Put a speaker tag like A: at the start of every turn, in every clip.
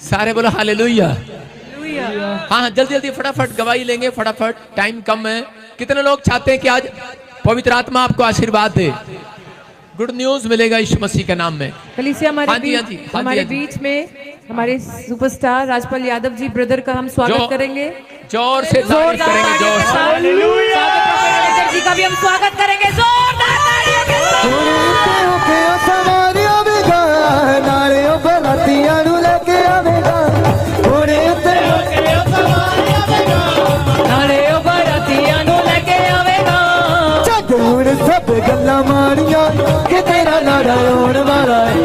A: सारे बोलो हालेलुया। हाँ जल्दी जल्दी फटाफट गवाही लेंगे, फटाफट, टाइम कम है। कितने लोग चाहते हैं कि आज पवित्र आत्मा आपको आशीर्वाद दे, गुड न्यूज मिलेगा यीशु मसीह के नाम में।
B: कलीसिया हमारे बीच में हमारे सुपरस्टार राजपाल यादव जी ब्रदर का हम स्वागत करेंगे,
A: जोर से तारीफ करेंगे, जोर से
B: हालेलुया जी का भी हम स्वागत करेंगे जोरदार तालियों के
C: सब गल्ला मारिया कि तेरा लाड़ा होने वाला है,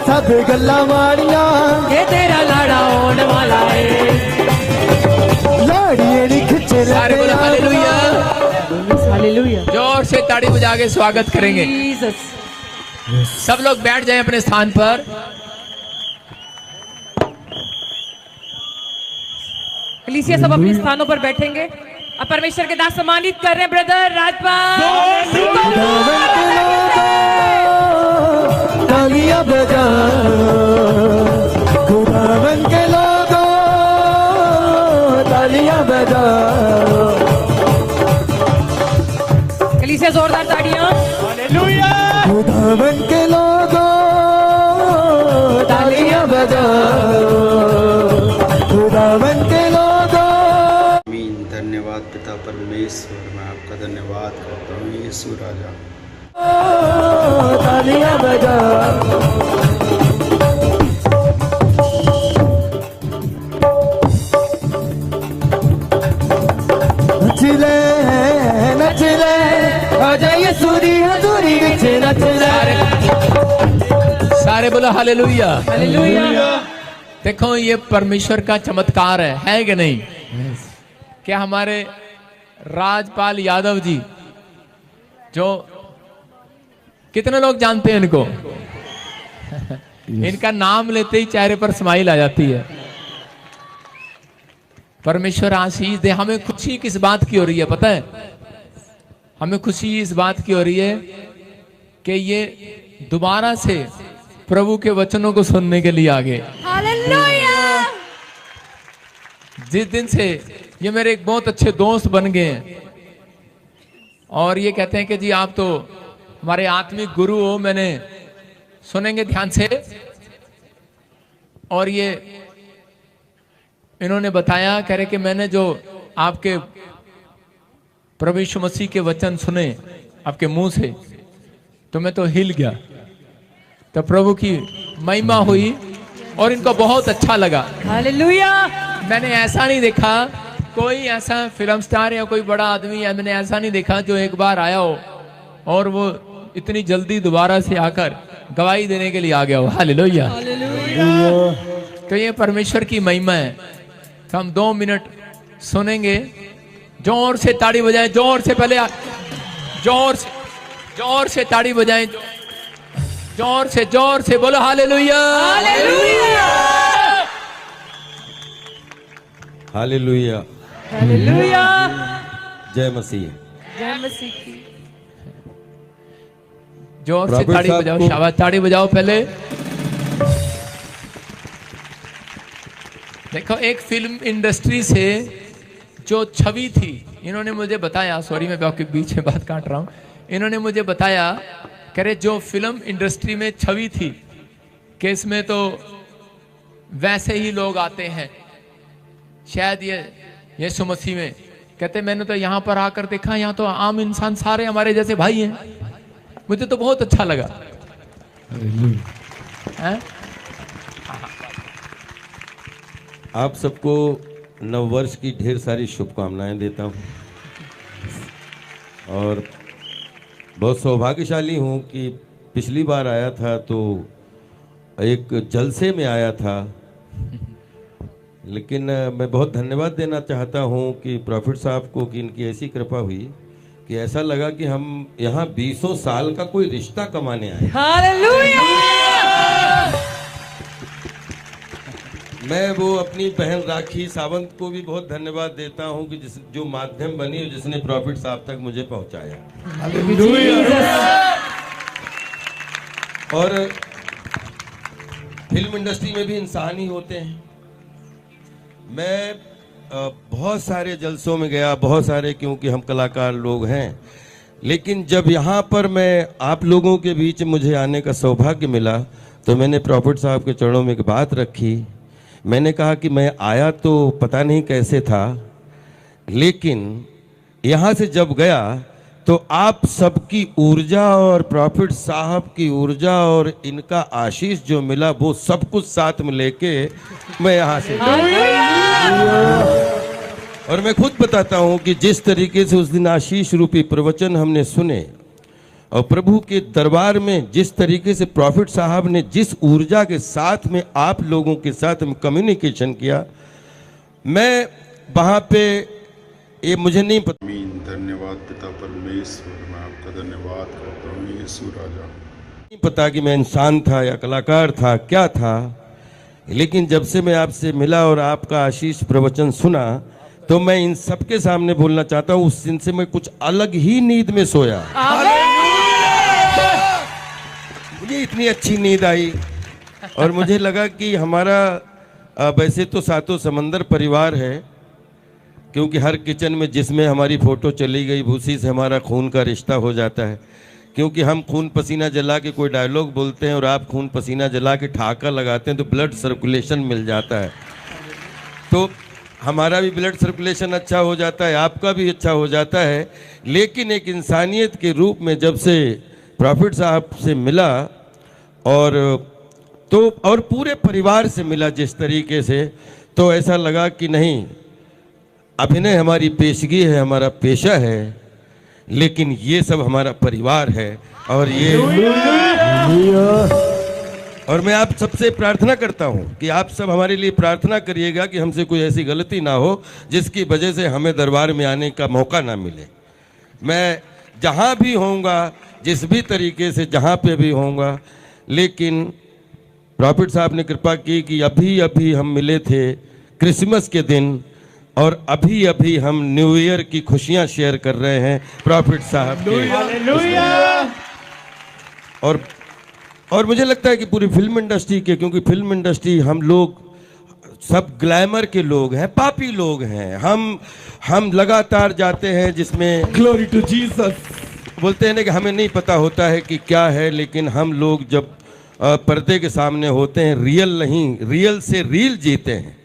C: सब गल्ला मारिया
B: ये तेरा लाड़ा होने वाला है,
C: लाड़िये खिंचे
A: सारे बोलो हालेलुया।
B: हालेलुया।
A: जोर से ताड़ी बजा के स्वागत करेंगे। सब लोग बैठ जाएं अपने स्थान पर।
B: कलीसिया सब अपने स्थानों पर बैठेंगे। अब परमेश्वर के दास सम्मानित कर रहे हैं ब्रदर राजपाल।
C: तालियां बजा खुदावन के लोगों, तालियां बजा।
B: कलीसिया जोरदार ताड़ियां।
C: हालेलुया। खुदावन के लोगों, तालियां बजा खुदावन के लोगों।
D: धन्यवाद पिता परमेश्वर, मैं आपका धन्यवाद करता हूँ यीशु राजा।
C: तालियां बजा। नचले नचले आजा यीशुरी हजूरी विच नचले।
A: सारे बोलो हालेलुया।
B: हालेलुया।
A: देखो ये परमेश्वर का चमत्कार है कि नहीं? क्या हमारे राजपाल यादव जी, जो कितने लोग जानते हैं इनको? इनका नाम लेते ही चेहरे पर स्माइल आ जाती है। परमेश्वर आशीष दे। हमें खुशी किस बात की हो रही है पता है? हमें खुशी इस बात की हो रही है कि ये दोबारा से प्रभु के वचनों को सुनने के लिए आ गए।
B: हालेलुया।
A: जिस दिन से ये मेरे एक बहुत अच्छे दोस्त बन गए हैं और ये कहते हैं कि जी आप तो हमारे आत्मिक गुरु हो, मैंने सुनेंगे ध्यान से। और ये इन्होंने बताया, कह रहे कि मैंने जो आपके प्रभु यीशु मसीह के वचन सुने आपके मुंह से, तो मैं तो हिल गया। तो प्रभु की महिमा हुई और इनको बहुत अच्छा लगा।
B: हालेलुया।
A: मैंने ऐसा नहीं देखा, कोई ऐसा फिल्म स्टार या कोई बड़ा आदमी है, मैंने ऐसा नहीं देखा जो एक बार आया हो और वो इतनी जल्दी दोबारा से आकर गवाही देने के लिए आ गया हो। हालेलुया। तो ये परमेश्वर की महिमा है। तो हम 2 मिनट सुनेंगे। जोर से ताड़ी बजाएं, जोर से पहले जोर से ताड़ी बजाएं, जोर से बोलो हालेलुया।
E: हालेलुया।
B: हालेलुया।
E: जय मसीह।
B: जय मसीह की।
A: जोर से ताड़ी बजाओ, शाबाश, ताड़ी बजाओ पहले। देखो एक फिल्म इंडस्ट्री से जो छवि थी, इन्होंने मुझे बताया, सॉरी मैं आपके बीच में बात काट रहा हूं, इन्होंने मुझे बताया, कह रहे जो फिल्म इंडस्ट्री में छवि थी कि इसमें तो वैसे ही लोग आते हैं, शायद ये यीशु मसीह में, कहते मैंने तो यहाँ पर आकर देखा, यहाँ तो आम इंसान सारे हमारे जैसे भाई हैं। मुझे तो बहुत अच्छा लगा।
E: आप सबको नववर्ष की ढेर सारी शुभकामनाएं देता हूं और बहुत सौभाग्यशाली हूं कि पिछली बार आया था तो एक जलसे में आया था, लेकिन मैं बहुत धन्यवाद देना चाहता हूं कि प्रॉफिट साहब को कि इनकी ऐसी कृपा हुई कि ऐसा लगा कि हम यहाँ 20 साल का कोई रिश्ता कमाने आए।
B: हालेलुया।
E: मैं वो अपनी बहन राखी सावंत को भी बहुत धन्यवाद देता हूं कि जो माध्यम बनी और जिसने प्रॉफिट साहब तक मुझे पहुंचाया। और फिल्म इंडस्ट्री में भी इंसान ही होते हैं। मैं बहुत सारे जलसों में गया, बहुत सारे, क्योंकि हम कलाकार लोग हैं, लेकिन जब यहाँ पर मैं आप लोगों के बीच मुझे आने का सौभाग्य मिला तो मैंने प्रॉफिट साहब के चरणों में एक बात रखी। मैंने कहा कि मैं आया तो पता नहीं कैसे था, लेकिन यहाँ से जब गया तो आप सबकी ऊर्जा और प्रॉफिट साहब की ऊर्जा और इनका आशीष जो मिला वो सब कुछ साथ में लेके मैं यहाँ से और मैं खुद बताता हूँ कि जिस तरीके से उस दिन आशीष रूपी प्रवचन हमने सुने और प्रभु के दरबार में जिस तरीके से प्रॉफिट साहब ने जिस ऊर्जा के साथ में आप लोगों के साथ में कम्युनिकेशन किया, मैं वहाँ पे ये मुझे नहीं पता।
D: धन्यवाद पिता परमेश्वर, मैं आपका धन्यवाद करता हूँ यीशु राजा।
E: नहीं पता कि मैं इंसान था या कलाकार था, क्या था, लेकिन जब से मैं आपसे मिला और आपका आशीष प्रवचन सुना तो मैं इन सबके सामने बोलना चाहता हूँ, उस दिन से मैं कुछ अलग ही नींद में सोया। मुझे इतनी अच्छी नींद आई और मुझे लगा कि हमारा वैसे तो सातों समंदर परिवार है, क्योंकि हर किचन में जिसमें हमारी फोटो चली गई उसी से हमारा खून का रिश्ता हो जाता है, क्योंकि हम खून पसीना जला के कोई डायलॉग बोलते हैं और आप खून पसीना जला के ठहाका लगाते हैं तो ब्लड सर्कुलेशन मिल जाता है, तो हमारा भी ब्लड सर्कुलेशन अच्छा हो जाता है, आपका भी अच्छा हो जाता है। लेकिन एक इंसानियत के रूप में जब से प्रॉफिट साहब से मिला और पूरे परिवार से मिला जिस तरीके से, तो ऐसा लगा कि नहीं, अभिनय हमारी पेशगी है, हमारा पेशा है, लेकिन ये सब हमारा परिवार है। और मैं आप सबसे प्रार्थना करता हूं कि आप सब हमारे लिए प्रार्थना करिएगा कि हमसे कोई ऐसी गलती ना हो जिसकी वजह से हमें दरबार में आने का मौका ना मिले। मैं जहां भी होऊंगा, जिस भी तरीके से जहां पे भी होऊंगा, लेकिन प्रॉफिट साहब ने कृपा की कि अभी अभी हम मिले थे क्रिसमस के दिन और अभी अभी हम न्यू ईयर की खुशियां शेयर कर रहे हैं प्रॉफिट साहब के। और मुझे लगता है कि पूरी फिल्म इंडस्ट्री के, क्योंकि फिल्म इंडस्ट्री हम लोग सब ग्लैमर के लोग हैं, पापी लोग हैं, हम लगातार जाते हैं जिसमें ग्लोरी टू जीसस बोलते हैं ना कि हमें नहीं पता होता है कि क्या है, लेकिन हम लोग जब पर्दे के सामने होते हैं, रियल नहीं, रियल से रील जीते हैं,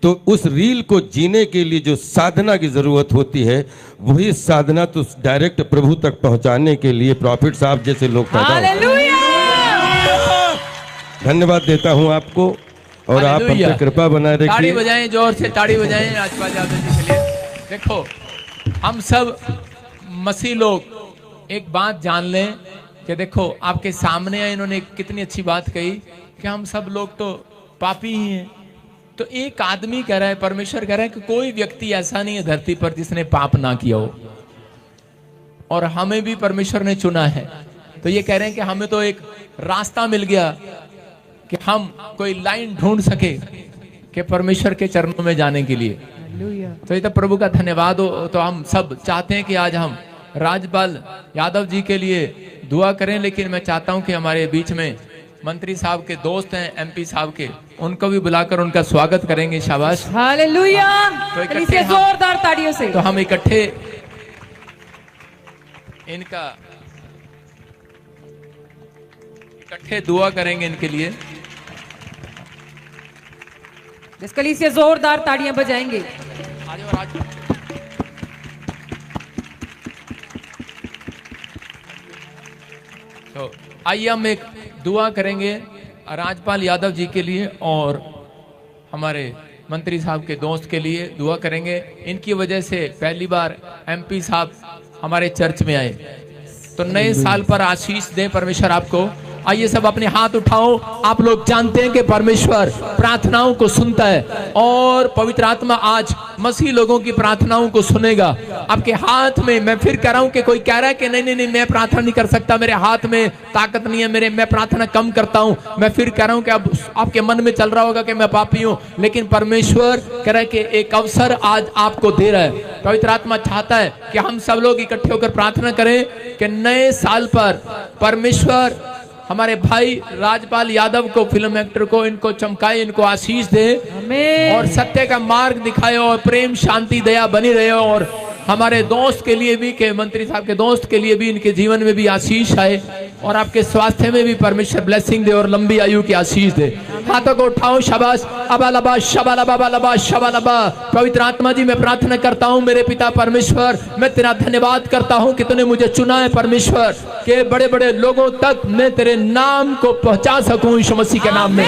E: तो उस रील को जीने के लिए जो साधना की जरूरत होती है वही साधना तो डायरेक्ट प्रभु तक पहुंचाने के लिए प्रॉफिट साहब जैसे लोग पैदा होते हैं। धन्यवाद देता हूं आपको और आप हम पे कृपा बनाए रखिए।
A: ताड़ी बजाएं, जोर से ताड़ी बजाएं राजपाल यादव जी के लिए। देखो, हम सब मसीह लोग एक बात जान लें कि देखो आपके सामने इन्होंने कितनी अच्छी बात कही कि हम सब लोग तो पापी ही हैं। तो एक आदमी कह रहा है, परमेश्वर कह रहा है कि कोई व्यक्ति ऐसा नहीं है धरती पर जिसने पाप ना किया हो, और हमें भी परमेश्वर ने चुना है। तो ये कह रहे हैं कि हमें तो एक रास्ता मिल गया कि हम कोई लाइन ढूंढ सके कि परमेश्वर के चरणों में जाने के लिए। तो ये तो प्रभु का धन्यवाद हो। तो हम सब चाहते हैं कि आज हम राजपाल यादव जी के लिए दुआ करें, लेकिन मैं चाहता हूं कि हमारे बीच में मंत्री साहब के दोस्त हैं, एमपी साहब के, उनको भी बुलाकर उनका स्वागत करेंगे। शाबाश,
B: हालेलुया।
A: तो
B: इकट्ठे जोरदार तालियों से
A: तो हम इकट्ठे दुआ करेंगे इनके लिए।
B: इस कलीसिया जोरदार ताड़ियां बजाएंगे।
A: तो आइए हम एक दुआ करेंगे राजपाल यादव जी के लिए और हमारे मंत्री साहब के दोस्त के लिए दुआ करेंगे। इनकी वजह से पहली बार एमपी साहब हमारे चर्च में आए, तो नए साल पर आशीष दे परमेश्वर आपको। आइए सब अपने हाथ उठाओ। आप लोग जानते हैं कि परमेश्वर प्रार्थनाओं को सुनता है और पवित्र आत्मा आज मसीह लोगों की प्रार्थनाओं को सुनेगा। आपके हाथ में, मैं फिर कह रहा हूं कि कोई कह रहा है कि नहीं मैं प्रार्थना नहीं कर सकता, मेरे हाथ में ताकत नहीं है, मैं प्रार्थना कम करता हूं। मैं फिर कह रहा हूं कि अब आपके मन में चल रहा होगा कि मैं पापी हूं, लेकिन परमेश्वर कह रहा है कि एक अवसर आज आपको दे रहा है। पवित्र आत्मा चाहता है कि हम सब लोग इकट्ठे होकर प्रार्थना करें कि नए साल पर परमेश्वर हमारे भाई राजपाल यादव को, फिल्म एक्टर को, इनको चमकाए, इनको आशीष दे
B: आमीन।
A: और सत्य का मार्ग दिखाए और प्रेम शांति दया बनी रहे। और हमारे दोस्त के लिए भी, के मंत्री साहब के दोस्त के लिए भी, इनके जीवन में भी आशीष आए और आपके स्वास्थ्य में भी परमेश्वर ब्लेसिंग दे और लंबी आयु की आशीष दे। हाथों को उठाओ, शाबाश, अबालबा शबालबा शबालबा। पवित्र आत्मा जी, मैं प्रार्थना करता हूँ मेरे पिता परमेश्वर, मैं तेरा धन्यवाद करता हूँ कि तूने मुझे चुना है परमेश्वर, के बड़े बड़े लोगों तक मैं तेरे नाम को पहुंचा सकूं यीशु मसीह के नाम में।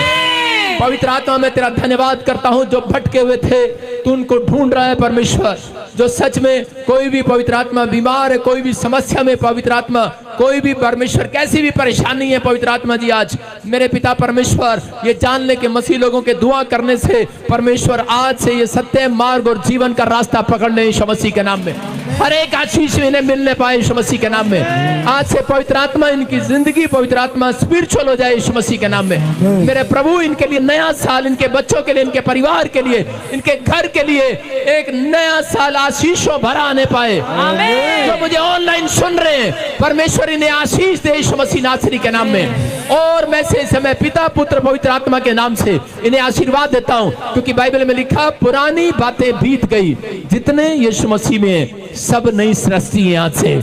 A: पवित्र आत्मा, मैं तेरा धन्यवाद करता हूं, जो भटके हुए थे तू उनको ढूंढ रहा है परमेश्वर, जो सच में कोई भी पवित्र आत्मा बीमार है, कोई भी समस्या में पवित्र आत्मा, कोई भी परमेश्वर कैसी भी परेशानी है पवित्र आत्मा जी, आज मेरे पिता परमेश्वर ये जान ले कि मसीह लोगों के दुआ करने से परमेश्वर आज से ये सत्य मार्ग और जीवन का रास्ता पकड़ ले यीशु मसीह के नाम में। हर एक आशीष इन्हें मिलने पाए यीशु मसीह के नाम में। आज से पवित्र आत्मा इनकी जिंदगी पवित्र आत्मा स्पिरिचुअल हो जाए यीशु मसीह के नाम में। मेरे प्रभु, इनके लिए नया साल, इनके बच्चों के लिए, इनके परिवार के लिए, इनके घर के लिए एक नया साल आशीषों भरा आने पाए। जो मुझे ऑनलाइन सुन रहे हैं परमेश्वर इन्हें आशीष दे यीशु मसीह नासरी के नाम में। और मैं से समय पिता पुत्र पवित्र आत्मा के नाम से इन्हें आशीर्वाद देता हूं, क्योंकि बाइबल में लिखा पुरानी बातें बीत गई, जितने यीशु मसीह में सब नई सृष्टि है आज से।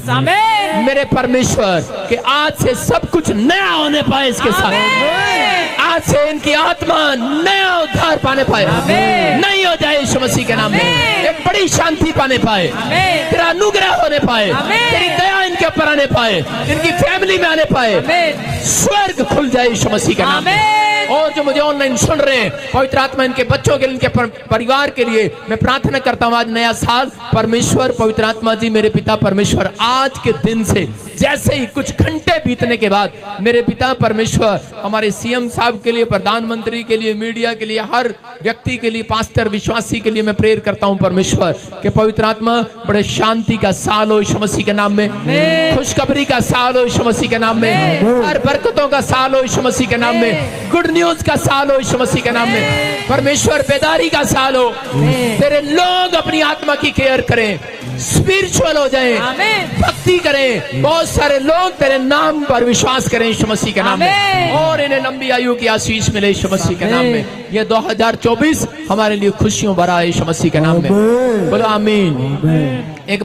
A: मेरे परमेश्वर के आज से सब कुछ नया होने पाए इसके साथ। आज से इनकी आत्मा नया उद्धार पाने पाए, नहीं हो जाए यीशु मसीह के नाम में। एक बड़ी शांति पाने पाए, तेरा अनुग्रह होने पाए, तेरी दया इनके ऊपर आने पाए, इनकी फैमिली में आने पाए, स्वर्ग खुल जाए यीशु मसीह के नाम में। और जो मुझे ऑनलाइन सुन रहे हैं पवित्र आत्मा इनके बच्चों के लिए, इनके परिवार के लिए मैं प्रार्थना करता हूँ, आज नया साल परमेश्वर पवित्र आत्मा जी मेरे पिता परमेश्वर आज के दिन से जैसे ही कुछ घंटे बीतने के बाद मेरे पिता परमेश्वर हमारे सीएम साहब के लिए, प्रधानमंत्री के लिए, मीडिया के लिए, हर व्यक्ति के लिए, पास्टर विश्वासी के लिए मैं प्रेयर करता हूं परमेश्वर के पवित्र आत्मा बड़े शांति का साल हो यीशु मसीह के नाम में, खुशखबरी का साल हो यीशु मसीह के नाम में, हर बरकतों का साल हो यीशु मसीह के नाम में, गुड न्यूज का साल हो यीशु मसीह के नाम में। परमेश्वर बेदारी का साल हो, तेरे लोग अपनी आत्मा की केयर करें, स्पिरिचुअल हो जाएं, भक्ति करें, बहुत सारे लोग तेरे नाम पर विश्वास करें यीशु मसीह के नाम में, और इन्हें लंबी आयु की आशीष मिले यीशु मसीह के नाम में। ये 2024 हमारे लिए खुशियों भरा है यीशु मसीह के नाम में। बोलो आमीन। एक